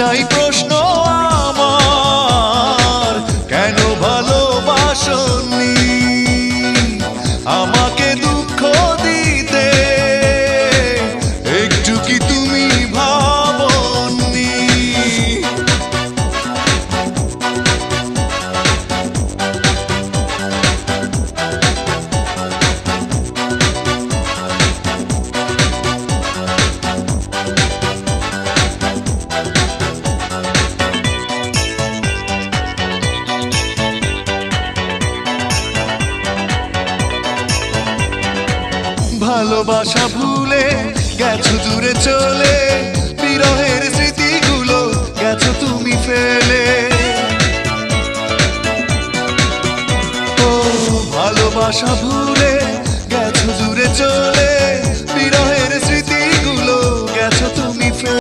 একটাই প্রশ্ন আমার, কেন ভালোবাসনি আমাকে দুঃখ দিতে? একটু কি তুমি ভাবনি? ভালোবাসা ভুলে গেছো দূরে চলে, বিরহের স্মৃতিগুলো গেছো তুমি ফেলে। ও ভালোবাসা ভুলে